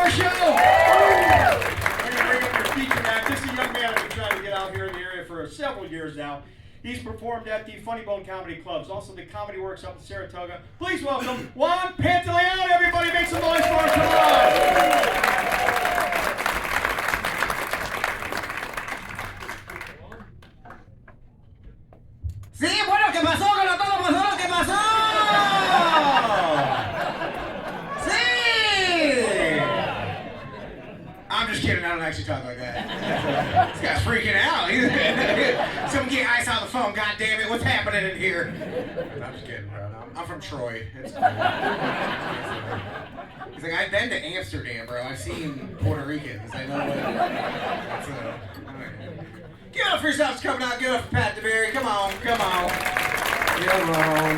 our show! I'm going to bring up your feature act. This is a young man I've been trying to get out here in the area for several years now. He's performed at the Funny Bone Comedy Clubs, also the Comedy Works up in Saratoga. Please welcome Juan Pantaleon. Everybody make some noise for him. Come on! Sí, bueno, ¿qué pasó con todo pasó? ¿Qué pasó? Sí. I'm just kidding. I don't actually talk like that. This guy's freaking out. Someone get ice on the phone. God damn it! What's happening in here? I'm just kidding, bro. I'm from Troy. It's cool. He's like, I've been to Amsterdam, bro. I've seen Puerto Ricans. I know what. That's Give it up for yourselves coming out. Give it up for Pat DeBerry. Come on, come on. Come on.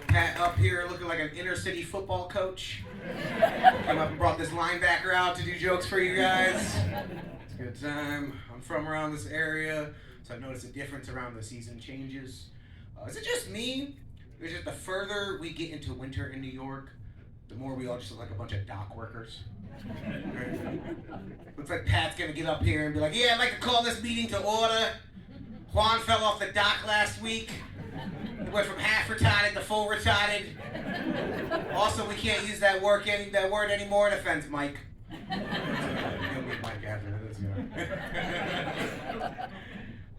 Pat up here looking like an inner city football coach. Came up and brought this linebacker out to do jokes for you guys. It's a good time. I'm from around this area, so I've noticed a difference around the season changes. Is it just me? Or is it the further we get into winter in New York, the more we all just look like a bunch of dock workers? Looks like Pat's gonna get up here and be like, yeah, I'd like to call this meeting to order. Juan fell off the dock last week. He went from half retarded to full retarded. Also, we can't use that word anymore. It offends Mike. You'll meet Mike after this.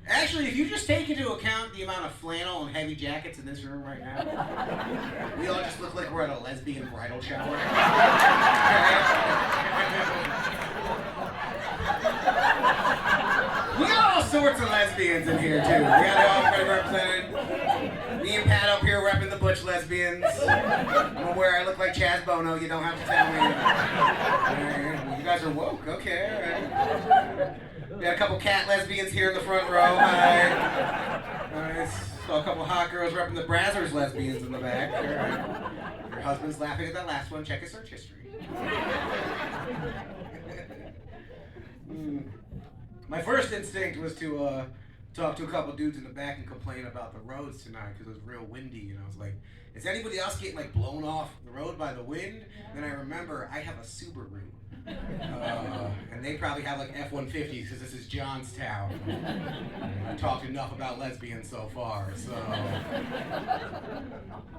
Actually, if you just take into account the amount of flannel and heavy jackets in this room right now, we all just look like we're at a lesbian bridal shower. We got all sorts of lesbians in here, too. We got everybody represented. Me and Pat up here repping the butch lesbians. I'm where I look like Chaz Bono, you don't have to tell me. You guys are woke, okay, all right. We got a couple cat lesbians here in the front row. Hi. Nice. Saw a couple hot girls repping the Brazzers lesbians in the back. All right. Your husband's laughing at that last one. Check his search history. My first instinct was to talk to a couple dudes in the back and complain about the roads tonight because it was real windy. And I was like, is anybody else getting like blown off the road by the wind? Then I remember I have a Subaru. And they probably have like F-150s because this is Johnstown. I've talked enough about lesbians so far, so.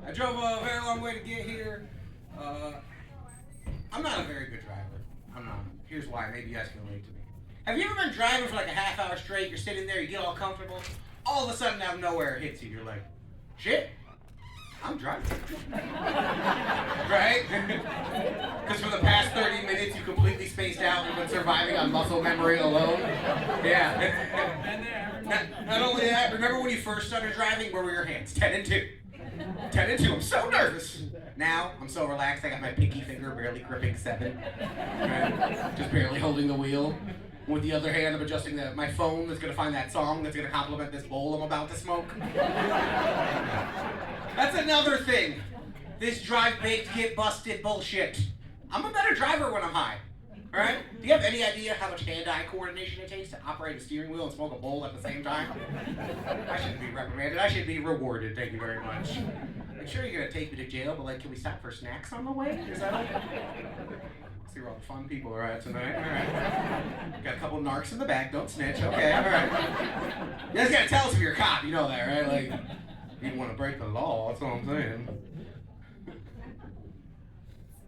I drove a very long way to get here. I'm not a very good driver. I'm not. Here's why. Maybe you guys can relate to me. Have you ever been driving for like a half hour straight, you're sitting there, you get all comfortable, all of a sudden out of nowhere it hits you, you're like, shit, I'm driving. Right? Because for the past 30 minutes you completely spaced out and been surviving on muscle memory alone. Yeah. Not only that, remember when you first started driving, where were your hands? 10 and 2. 10 and 2, I'm so nervous. Now, I'm so relaxed, I got my pinky finger barely gripping 7. Right? Just barely holding the wheel. With the other hand, I'm adjusting my phone that's going to find that song that's going to complement this bowl I'm about to smoke. That's another thing. This drive baked, get busted bullshit. I'm a better driver when I'm high. Alright? Do you have any idea how much hand-eye coordination it takes to operate a steering wheel and smoke a bowl at the same time? I shouldn't be reprimanded. I should be rewarded. Thank you very much. Like, sure, you're going to take me to jail, but like, can we stop for snacks on the way? Is that okay? See where all the fun people are at tonight. Alright. Got a couple narcs in the back. Don't snitch. Okay, alright. You guys gotta tell us if you're a cop. You know that, right? Like, you don't want to break the law. That's all I'm saying.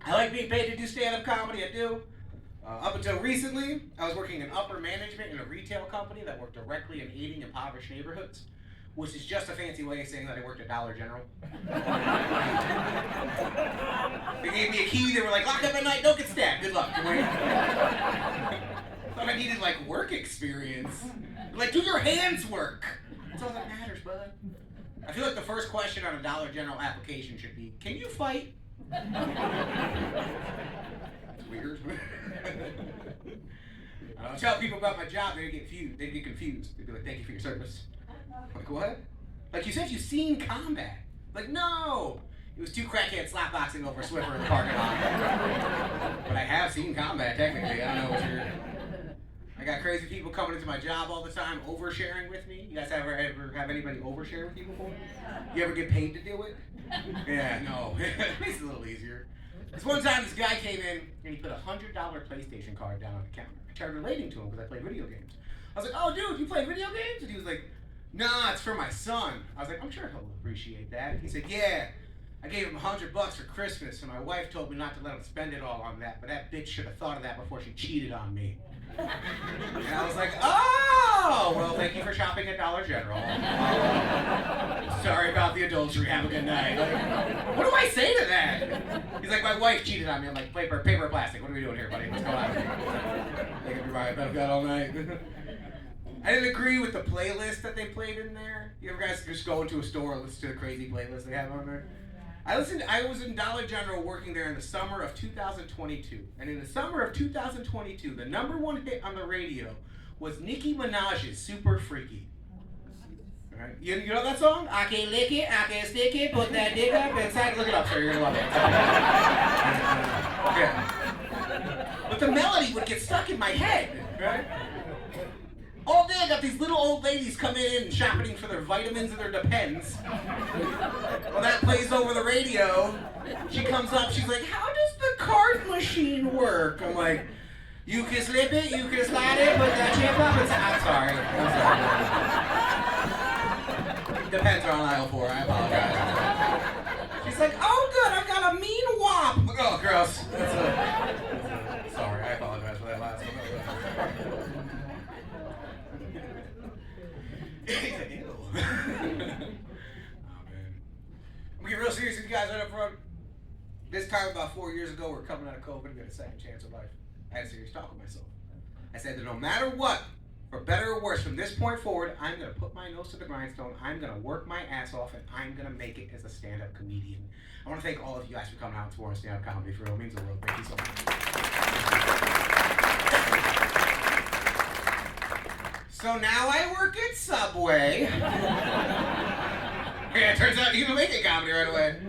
I like being paid to do stand-up comedy. I do. Up until recently, I was working in upper management in a retail company that worked directly in aiding impoverished neighborhoods, which is just a fancy way of saying that I worked at Dollar General. They gave me a key, they were like, lock up at night, don't get stabbed, good luck. Thought I needed like work experience. Like, do your hands work? That's all that matters, bud. I feel like the first question on a Dollar General application should be, can you fight? It's weird. I tell people about my job, they'd get confused. They'd be like, thank you for your service. I'm like, what? Like, you said you've seen combat. Like, no! It was 2 crackheads slapboxing over a Swiffer in the parking lot. But I have seen combat, technically. I don't know what you're... I got crazy people coming into my job all the time, oversharing with me. You guys ever have anybody overshare with you before? You ever get paid to do it? Yeah, no. It makes it a little easier. This one time, this guy came in and he put a $100 PlayStation card down on the counter. I tried relating to him because I played video games. I was like, "Oh, dude, you play video games?" And he was like, "Nah, it's for my son." I was like, "I'm sure he'll appreciate that." He said, "Yeah, I gave him $100 for Christmas, and my wife told me not to let him spend it all on that, but that bitch should have thought of that before she cheated on me." And I was like, "Oh, well, thank you for shopping at Dollar General. Sorry about the adultery. Have a good night." Like, what do I say to that? He's like, "My wife cheated on me." I'm like, paper, or plastic. What are we doing here, buddy? What's going on? They could be right. I've got all night. I didn't agree with the playlist that they played in there. You ever guys just go into a store and listen to the crazy playlist they have on there? I was in Dollar General working there in the summer of 2022. And in the summer of 2022, the #1 hit on the radio was Nicki Minaj's Super Freaky. Alright? You know that song? I can't lick it, I can't stick it, put that dick up inside. Look it up, sir, you're gonna love it. Okay. But the melody would get stuck in my head, right? All day I got these little old ladies coming in and shopping for their vitamins and their Depends. Well, that plays over the radio. She comes up, she's like, "How does the card machine work?" I'm like, "You can slip it, you can slide it, put that chip up inside." I'm sorry. Depends are on aisle 4, I apologize. She's like, "Oh good, I've got a mean wop." I'm like, "Oh, gross." Sorry, I apologize for that last one. He's like, "Ew." Oh man. I'm gonna get real serious with you guys right up front. This time about 4 years ago, we're coming out of COVID, we got a second chance of life. I had a serious talk with myself. I said that no matter what, for better or worse, from this point forward, I'm gonna put my nose to the grindstone, I'm gonna work my ass off, and I'm gonna make it as a stand-up comedian. I wanna thank all of you guys for coming out and supporting stand-up comedy. For real, it means the world. Thank you so much. So now I work at Subway. Yeah, it turns out you can make it comedy right away.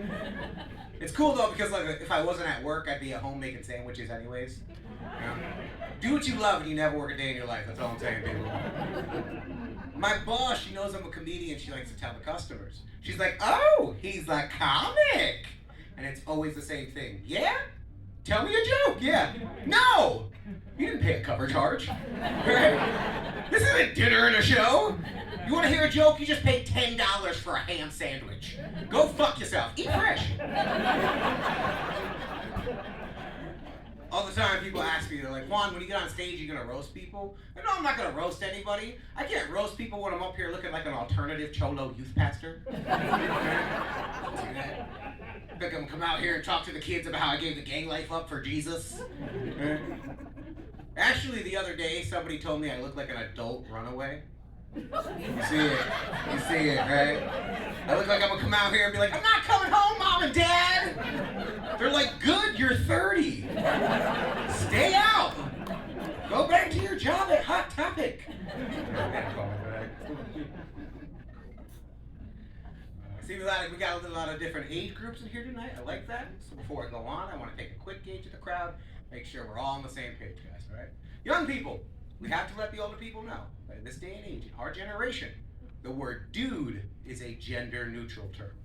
It's cool though because like if I wasn't at work, I'd be at home making sandwiches anyways. You know? Do what you love and you never work a day in your life. That's all I'm saying, people. My boss, she knows I'm a comedian. She likes to tell the customers. She's like, "Oh, he's a comic," and it's always the same thing. "Yeah? Tell me a joke." "Yeah." "No! You didn't pay a cover charge." Right? This isn't dinner and a show. You want to hear a joke? You just pay $10 for a ham sandwich. Go fuck yourself. Eat fresh. All the time people ask me, they're like, "Juan, when you get on stage, you gonna roast people?" And no, I'm not gonna roast anybody. I can't roast people when I'm up here looking like an alternative Cholo youth pastor. I think I'm gonna come out here and talk to the kids about how I gave the gang life up for Jesus. Actually, the other day, somebody told me I look like an adult runaway. You see it, right? I look like I'm gonna come out here and be like, "I'm not coming home, Mom and Dad." They're like, "Good, you're 30. Stay out. Go back to your job at Hot Topic." See, we got a lot of different age groups in here tonight. I like that. So before I go on, I want to take a quick gauge of the crowd, make sure we're all on the same page, guys, all right? Young people, we have to let the older people know that in this day and age, in our generation, the word dude is a gender-neutral term.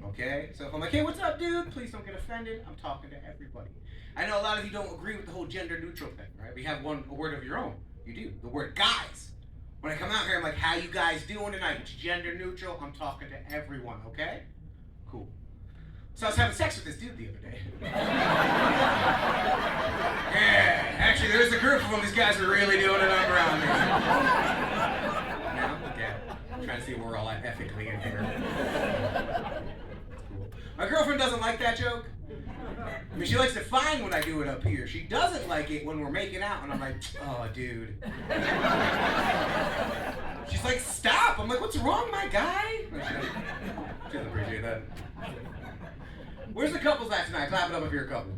Okay? So if I'm like, "Hey, what's up, dude?" Please don't get offended. I'm talking to everybody. I know a lot of you don't agree with the whole gender-neutral thing, right? We have a word of your own. You do. The word guys. When I come out here, I'm like, "How you guys doing tonight?" It's gender-neutral. I'm talking to everyone, okay? Cool. So I was having sex with this dude the other day. Yeah, actually, there's a group of them. These guys are really doing it up around me. No? Okay. I'm trying to see where we're all at ethically in here. Cool. My girlfriend doesn't like that joke. I mean, she likes to find when I do it up here. She doesn't like it when we're making out, and I'm like, "Oh, dude." She's like, "Stop." I'm like, "What's wrong, my guy?" She doesn't appreciate that. Where's the couples at tonight? Clap it up if you're a couple.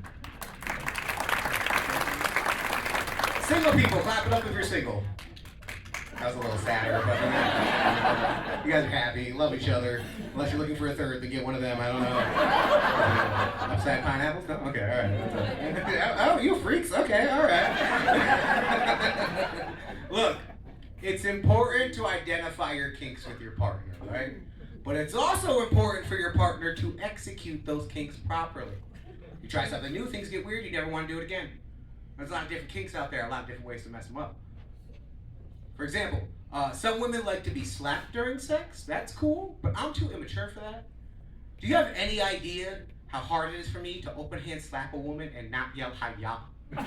Single people, clap it up if you're single. That was a little sadder, but you guys are happy, love each other. Unless you're looking for a third, then get one of them. I don't know. Upside pineapples? No? Okay, all right. Oh, you freaks? Okay, all right. Look, it's important to identify your kinks with your partner, right? But it's also important for your partner to execute those kinks properly. You try something new, things get weird, you never want to do it again. There's a lot of different kinks out there, a lot of different ways to mess them up. For example, some women like to be slapped during sex. That's cool, but I'm too immature for that. Do you have any idea how hard it is for me to open hand slap a woman and not yell hi-ya? I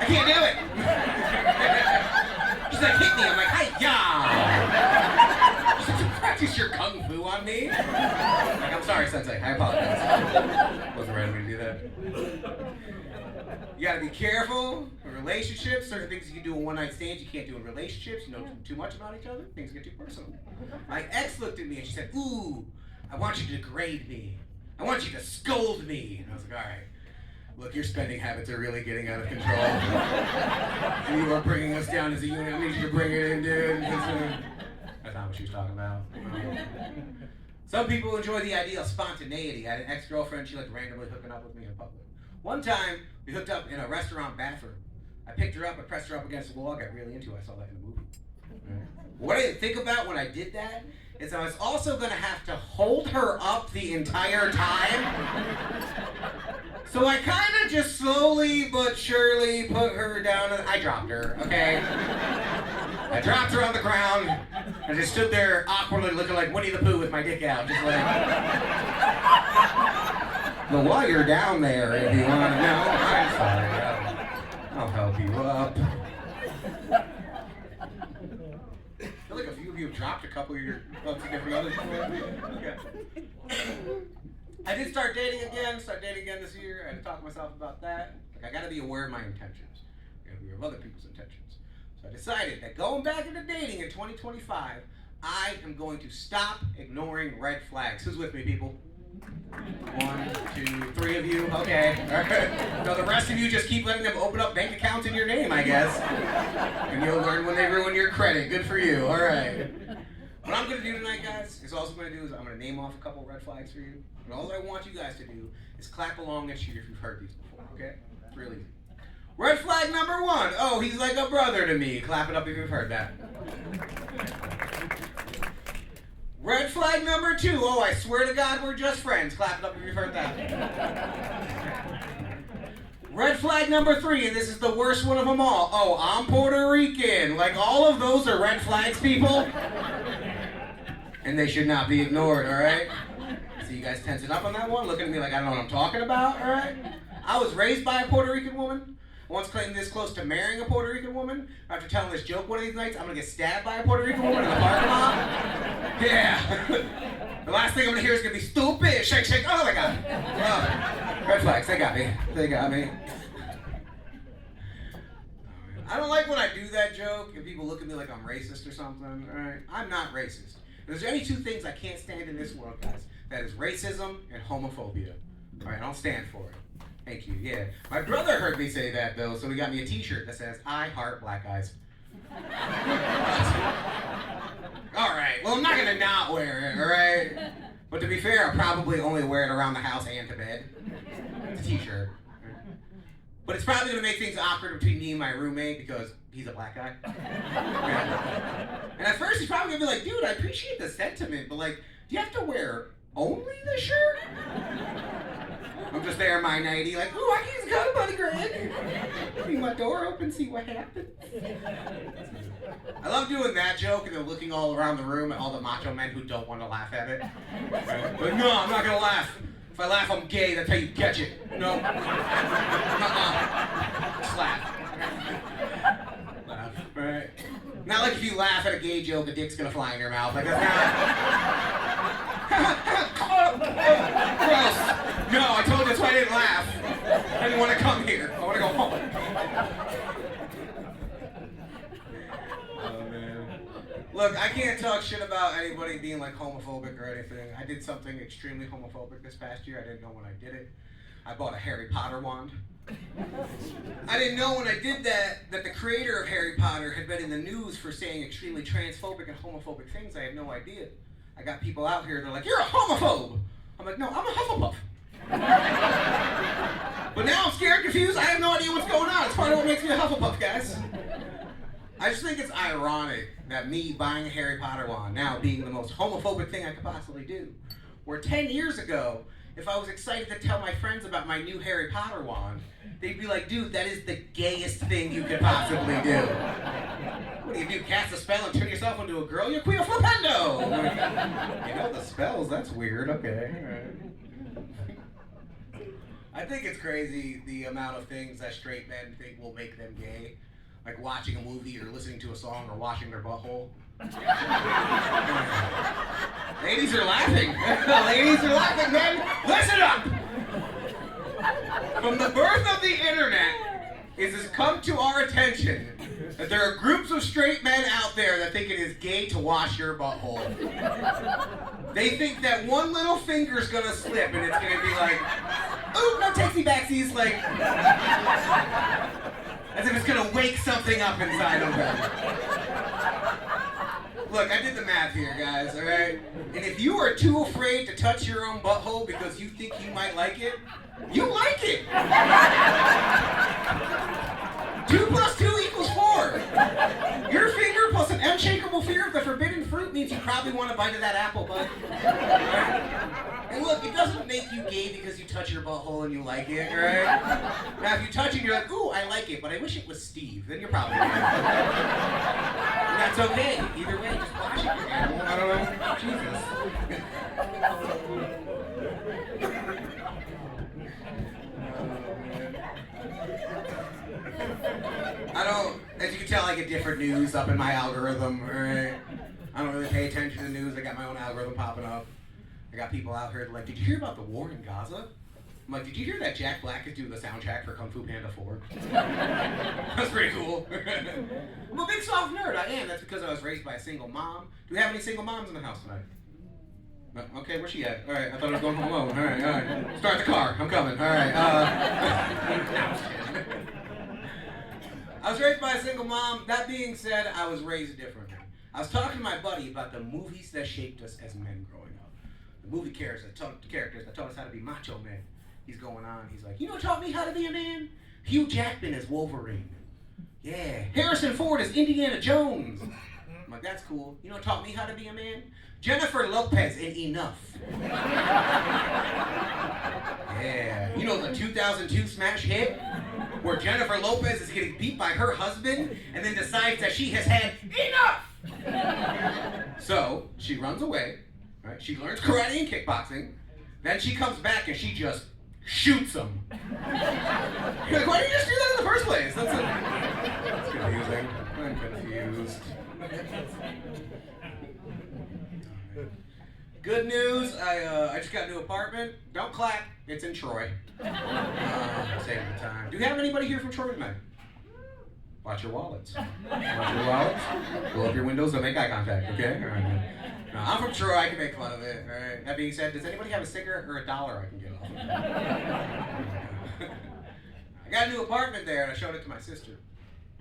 can't do it. She's like, hit me. I'm like, hi-ya. She's like, you practice your kung fu on me? I'm like, I'm sorry, Sensei. I apologize. Wasn't ready for me to do that. You gotta be careful in relationships. Certain things you can do in one-night stands you can't do in relationships. You know too much about each other, things get too personal. My ex looked at me and she said, ooh, I want you to degrade me. I want you to scold me. And I was like, all right. Look, your spending habits are really getting out of control. You are bringing us down as a unit. I need you to bring it in, dude. That's not what she was talking about. Some people enjoy the idea of spontaneity. I had an ex-girlfriend, she liked randomly hooking up with me in public. One time, we hooked up in a restaurant bathroom. I picked her up, I pressed her up against the wall, I got really into it. I saw that in the movie. What I didn't think about when I did that is I was also gonna have to hold her up the entire time. So I kind of just slowly but surely put her down, and I dropped her, okay? I dropped her on the ground, and just stood there awkwardly looking like Winnie the Pooh with my dick out, just like... But while you're down there, if you want to know, I'm sorry, I'll help you up. I feel like a few of you have dropped a couple of your significant others before. Okay. I did start dating again this year. I had to talk to myself about that. Like, I gotta be aware of my intentions. I gotta be aware of other people's intentions. So I decided that going back into dating in 2025, I am going to stop ignoring red flags. Who's with me, people? 1, 2, 3 of you. Okay. All right. So the rest of you just keep letting them open up bank accounts in your name, I guess. And you'll learn when they ruin your credit. Good for you. All right. What I'm going to do tonight, guys, is I'm going to name off a couple red flags for you. And all I want you guys to do is clap along next year if you've heard these before, okay? It's really easy. Red flag number 1. Oh, he's like a brother to me. Clap it up if you've heard that. Red flag number 2. Oh, I swear to God, we're just friends. Clap it up if you've heard that. Red flag number 3, and this is the worst one of them all. Oh, I'm Puerto Rican. Like, all of those are red flags, people. And they should not be ignored, all right? So you guys tensing up on that one, looking at me like I don't know what I'm talking about, all right? I was raised by a Puerto Rican woman. Once claimed this close to marrying a Puerto Rican woman. After telling this joke one of these nights, I'm gonna get stabbed by a Puerto Rican woman in the parking lot. Yeah. The last thing I'm gonna hear is gonna be stupid, shake, shake. Oh my God. Oh. Red flags, they got me. They got me. I don't like when I do that joke and people look at me like I'm racist or something, all right? I'm not racist. There's only 2 things I can't stand in this world, guys. That is racism and homophobia. All right, I don't stand for it. Thank you, yeah. My brother heard me say that, though, so he got me a t-shirt that says, I heart black guys. All right, well, I'm not gonna not wear it, all right? But to be fair, I'll probably only wear it around the house and to bed. It's a t-shirt. But it's probably gonna make things awkward between me and my roommate because he's a black guy. And at first he's probably gonna be like, dude, I appreciate the sentiment, but like, do you have to wear only the shirt? I'm just there in my nightie, like, ooh, I can use a coat, buddy Greg. Leave my door open, see what happens. I love doing that joke and then looking all around the room at all the macho men who don't want to laugh at it. But no, I'm not gonna laugh. If I laugh, I'm gay. That's how you catch it. No. Just laugh. Laugh. Right. Not like if you laugh at a gay joke, a dick's gonna fly in your mouth. Like that's not. Gross. No, I told you that's why I didn't laugh. I didn't want to come here. I want to go home. Oh man. Look, I can't talk shit about anybody being like homophobic or anything. I did something extremely homophobic this past year. I didn't know when I did it. I bought a Harry Potter wand. I didn't know when I did that the creator of Harry Potter had been in the news for saying extremely transphobic and homophobic things. I had no idea. I got people out here, they're like, you're a homophobe. I'm like, no, I'm a Hufflepuff. But now I'm scared, confused, I have no idea what's going on. It's part of what makes me a Hufflepuff, guys. I just think it's ironic that me buying a Harry Potter wand now being the most homophobic thing I could possibly do. Where 10 years ago, if I was excited to tell my friends about my new Harry Potter wand, they'd be like, dude, that is the gayest thing you could possibly do. What do you do, cast a spell and turn yourself into a girl? You're Queen of Flipendo! You know the spells, that's weird, okay. All right. I think it's crazy the amount of things that straight men think will make them gay. Like watching a movie or listening to a song or washing their butthole. Ladies are laughing. Ladies are laughing, men. Listen up! From the birth of the internet, it has come to our attention that there are groups of straight men out there that think it is gay to wash your butthole. They think that one little finger's gonna slip and it's gonna be like, ooh, no takesy backsies, like, as if it's gonna wake something up inside of them. Look, I did the math here, guys, alright? And if you are too afraid to touch your own butthole because you think you might like it, you like it! 2 plus 2 equals 4. Your finger plus an unshakable fear of the forbidden fruit means you probably want a bite of that apple, bud. Right? And look, it doesn't make you gay because you touch your butthole and you like it, right? Now, if you touch it and you're like, ooh, I like it, but I wish it was Steve, then you're probably gay. And that's okay. Either way, just wash it, you animal. I don't know. Jesus. I don't, as you can tell, I get different news up in my algorithm, right? I don't really pay attention to news. I got my own algorithm popping up. I got people out here like, did you hear about the war in Gaza? I'm like, did you hear that Jack Black is doing the soundtrack for Kung Fu Panda 4? That's pretty cool. I'm a big soft nerd, I am. That's because I was raised by a single mom. Do we have any single moms in the house tonight? No? Okay, where's she at? All right, I thought I was going home alone. All right. Start the car, I'm coming. All right. I was raised by a single mom. That being said, I was raised differently. I was talking to my buddy about the movies that shaped us as men growing up. The movie characters that taught us how to be macho men. He's going on, he's like, you know what taught me how to be a man? Hugh Jackman as Wolverine. Yeah. Harrison Ford as Indiana Jones. I'm like, that's cool. You know what taught me how to be a man? Jennifer Lopez in Enough. Yeah. You know the 2002 smash hit? Where Jennifer Lopez is getting beat by her husband and then decides that she has had enough! So, she runs away, right? She learns karate and kickboxing. Then she comes back and she just shoots him. You're like, why didn't you just do that in the first place? That's confusing. I'm confused. Good news, I just got a new apartment. Don't clap, it's in Troy. Save the time. Do we have anybody here from Troy tonight? Watch your wallets. Watch your wallets. Roll up your windows and make eye contact, okay? All right, man. No, I'm from Troy, I can make fun of it, all right? That being said, does anybody have a cigarette or $1 I can get off of? I got a new apartment there and I showed it to my sister.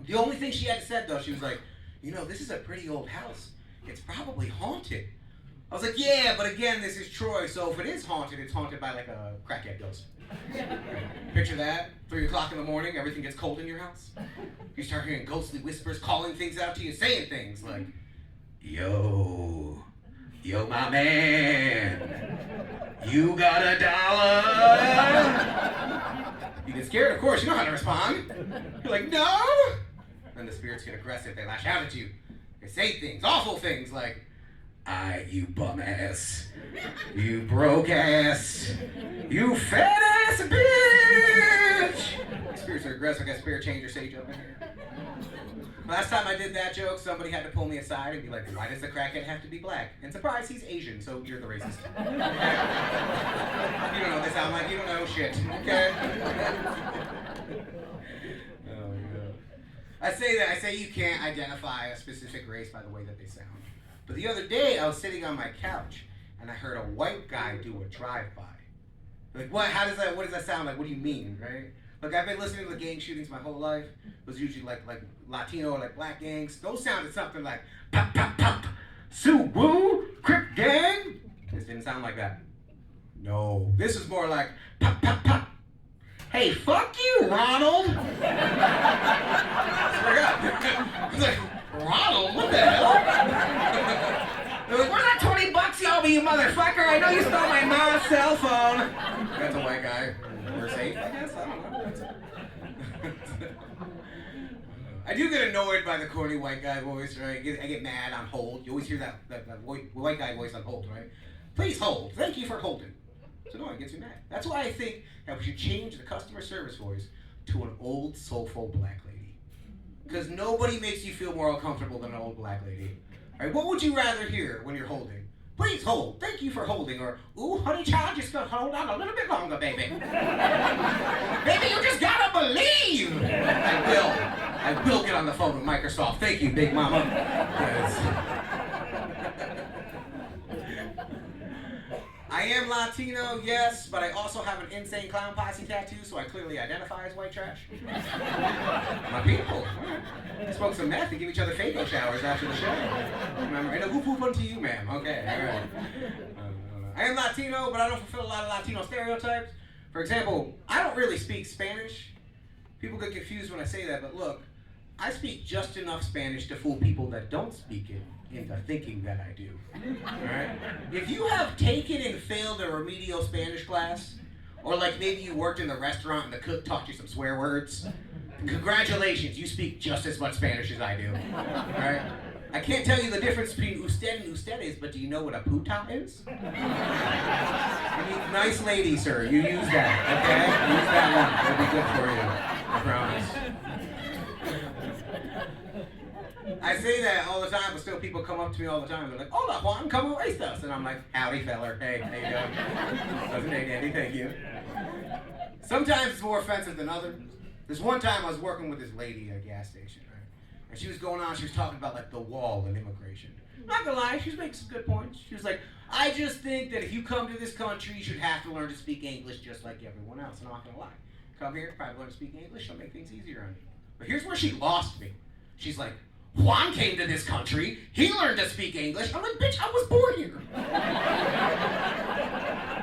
The only thing she had said though, she was like, you know, this is a pretty old house. It's probably haunted. I was like, yeah, but again, this is Troy, so if it is haunted, it's haunted by like a crackhead ghost. Picture that, 3 o'clock in the morning, everything gets cold in your house. You start hearing ghostly whispers calling things out to you, saying things like, yo, my man, you got $1? You get scared, of course, you know how to respond. You're like, no? Then the spirits get aggressive, they lash out at you. They say things, awful things like, you bum ass, you broke ass, you fat ass bitch. Spirits are aggressive. I got spirit changer sage up in here. Last time I did that joke, somebody had to pull me aside and be like, why does the crackhead have to be black? And surprise, he's Asian, so you're the racist. Okay? You don't know what they sound like, you don't know shit, okay? Oh my God. I say you can't identify a specific race by the way that they sound. But the other day, I was sitting on my couch, and I heard a white guy do a drive-by. Like, what? What does that sound like? What do you mean, right? Look, I've been listening to the gang shootings my whole life. It was usually like Latino or like black gangs. Those sounded something like, pop, pop, pop, Suwoo, Crip gang. This didn't sound like that. No, this is more like, pop, pop, pop. Hey, fuck you, Ronald. I was like, Ronald, what the hell? They're like, where's that $20 y'all me, you motherfucker! I know you stole my mom's cell phone! That's a white guy. We're safe, I guess? I don't know. I do get annoyed by the corny white guy voice, right? I get mad on hold. You always hear that white guy voice on hold, right? Please hold. Thank you for holding. So no, it gets me mad. That's why I think that we should change the customer service voice to an old, soulful black lady. Because nobody makes you feel more uncomfortable than an old black lady. Right? What would you rather hear when you're holding? Please hold. Thank you for holding. Or, ooh, honey child, just gonna hold on a little bit longer, baby. Baby, you just gotta believe. I will get on the phone with Microsoft. Thank you, Big Mama. I am Latino, yes, but I also have an insane clown posse tattoo, so I clearly identify as white trash. My people. Right. Smoke some meth and give each other Faygo showers after the show. Remember, and a whoop whoop unto you, ma'am. Okay, all right. I am Latino, but I don't fulfill a lot of Latino stereotypes. For example, I don't really speak Spanish. People get confused when I say that, but look, I speak just enough Spanish to fool people that don't speak it into thinking that I do. Alright? If you have taken and failed a remedial Spanish class, or like maybe you worked in the restaurant and the cook taught you some swear words, congratulations, you speak just as much Spanish as I do. Alright? I can't tell you the difference between usted and ustedes, but do you know what a puta is? I mean, nice lady, sir. You use that, okay? Use that one. It'll be good for you. I promise. I say that all the time, but still people come up to me all the time. They're like, hola, Juan, ¿cómo estás? And I'm like, howdy, feller. Hey, how you doing? Doesn't take any, thank you. Sometimes it's more offensive than others. There's one time I was working with this lady at a gas station, right? And she was going on, she was talking about like the wall and immigration. Not gonna lie, she was making some good points. She was like, I just think that if you come to this country, you should have to learn to speak English just like everyone else. I'm not gonna lie. Come here, probably learn to speak English, it'll make things easier on you. But here's where she lost me. She's like, Juan came to this country, he learned to speak English. I'm like, bitch, I was born here.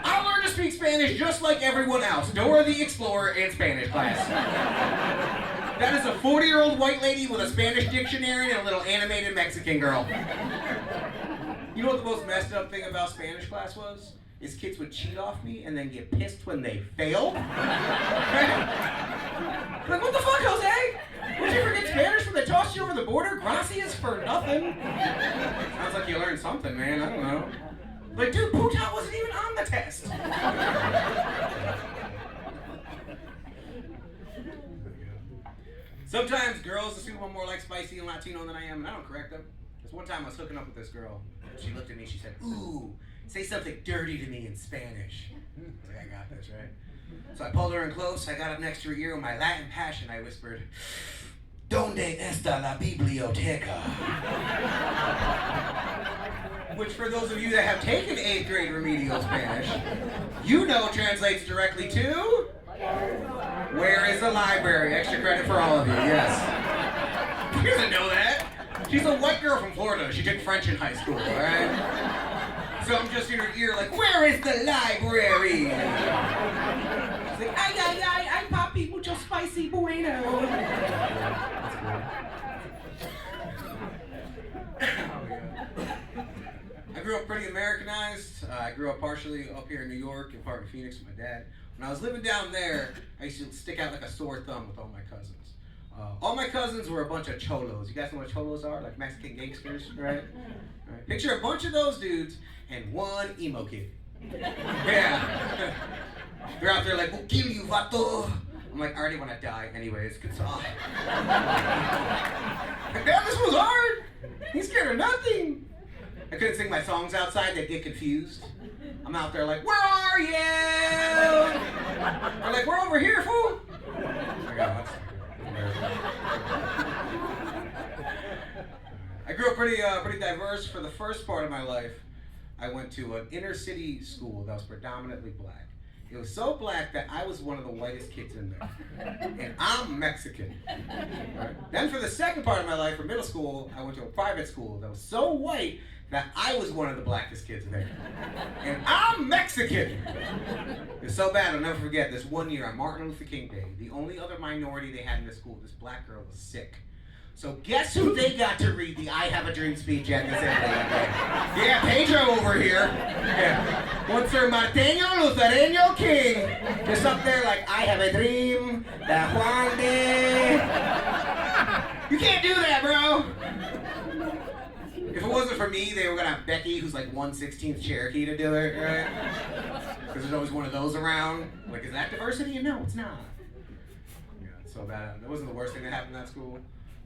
I learned to speak Spanish just like everyone else. Dora the Explorer in Spanish class. That is a 40-year-old white lady with a Spanish dictionary and a little animated Mexican girl. You know what the most messed up thing about Spanish class was? Is kids would cheat off me and then get pissed when they failed. Like, what the fuck, Jose? Would you forget Spanish when they tossed you over the border? Gracias for nothing. Sounds like you learned something, man. I don't know. Like, dude, puta wasn't even on the test. Sometimes girls assume I'm more like spicy and Latino than I am, and I don't correct them. This one time I was hooking up with this girl. She looked at me, she said, ooh, say something dirty to me in Spanish. I was like, I got this, right? So I pulled her in close, I got up next to her ear with my Latin passion, I whispered, ¿Dónde está la biblioteca? Which for those of you that have taken 8th grade remedial Spanish, you know translates directly to? Where is the library? Extra credit for all of you, yes. She doesn't know that. She's a white girl from Florida. She took French in high school, alright? So I'm just in her ear like, where is the library? She's like, ay, ay, ay, ay, papi, mucho spicy bueno. I grew up pretty Americanized. I grew up partially up here in New York and part in Phoenix with my dad. When I was living down there, I used to stick out like a sore thumb with all my cousins. All my cousins were a bunch of cholos. You guys know what cholos are? Like Mexican gangsters, right? Right. Picture a bunch of those dudes and one emo kid. Yeah. They're out there like, we'll kill you, vato. I'm like, I already want to die anyways. Good song. Like, damn, this was hard. He's scared of nothing. I couldn't sing my songs outside. They'd get confused. I'm out there like, where are you? They're like, we're over here, fool. I grew up pretty diverse. For the first part of my life, I went to an inner city school that was predominantly black. It was so black that I was one of the whitest kids in there. And I'm Mexican. Right? Then for the second part of my life, for middle school, I went to a private school that was so white that I was one of the blackest kids there. And I'm Mexican. It's so bad, I'll never forget this one year on Martin Luther King Day, the only other minority they had in this school, this black girl was sick. So guess who they got to read the I Have a Dream speech at this end? Yeah, Pedro over here. Yeah. One Sir Marteño Luthereño King. Just up there like, I have a dream that Juan de... You can't do that, bro. If it wasn't for me, they were gonna have Becky, who's like 1/16th Cherokee, to do it, right? Because there's always one of those around. Like, is that diversity? No, it's not. Yeah, so that wasn't the worst thing that happened in that school.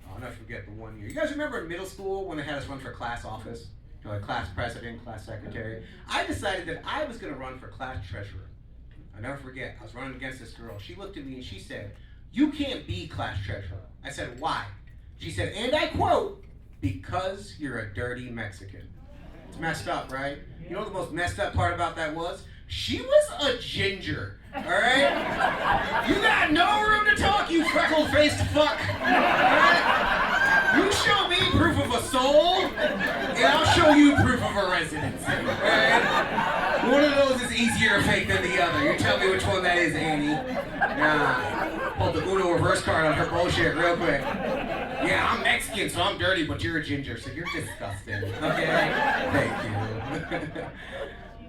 I'll never forget the one year. You guys remember in middle school when they had us run for class office? You know, like class president, class secretary. I decided that I was gonna run for class treasurer. I'll never forget, I was running against this girl. She looked at me and she said, "You can't be class treasurer." I said, "Why?" She said, and I quote, "Because you're a dirty Mexican." It's messed up, right? You know what the most messed up part about that was? She was a ginger, alright? You got no room to talk, you freckle-faced fuck, alright? You show me proof of a soul, and I'll show you proof of a residence, alright? One of those is easier to fake than the other. You tell me which one that is, Annie. Nah. Pulled the Uno reverse card on her bullshit real quick. Yeah, I'm Mexican, so I'm dirty, but you're a ginger, so you're disgusting. Okay? Thank you.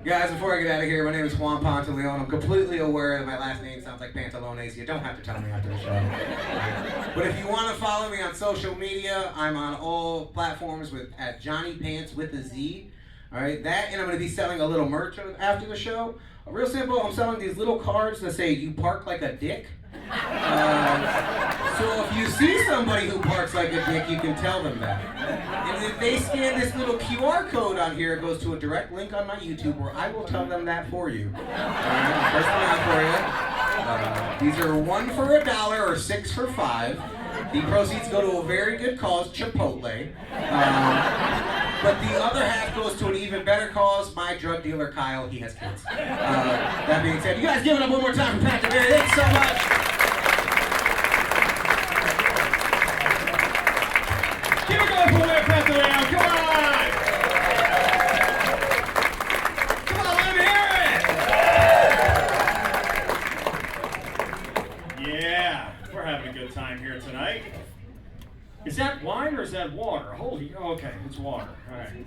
Guys, before I get out of here, my name is Juan Pantaleon. I'm completely aware that my last name sounds like Pantalones. You don't have to tell me after the show. But if you want to follow me on social media, I'm on all platforms at Johnny Pants with a Z. All right, that, and I'm going to be selling a little merch after the show. Real simple, I'm selling these little cards that say, "You park like a dick." So if you see somebody who parks like a dick, you can tell them that. And if they scan this little QR code on here, it goes to a direct link on my YouTube where I will tell them that for you. Alright, first one out for you. These are 1 for $1 or 6 for $5. The proceeds go to a very good cause, Chipotle. But the other half goes to an even better cause, my drug dealer Kyle, he has kids. That being said, you guys give it up one more time for Pat DeBerry. Thanks so much. Keep it going for Juan Pantaleon. Come on! Come on, let me hear it! Yeah, we're having a good time here tonight. Is that wine or is that water? Holy, okay, it's water. All right.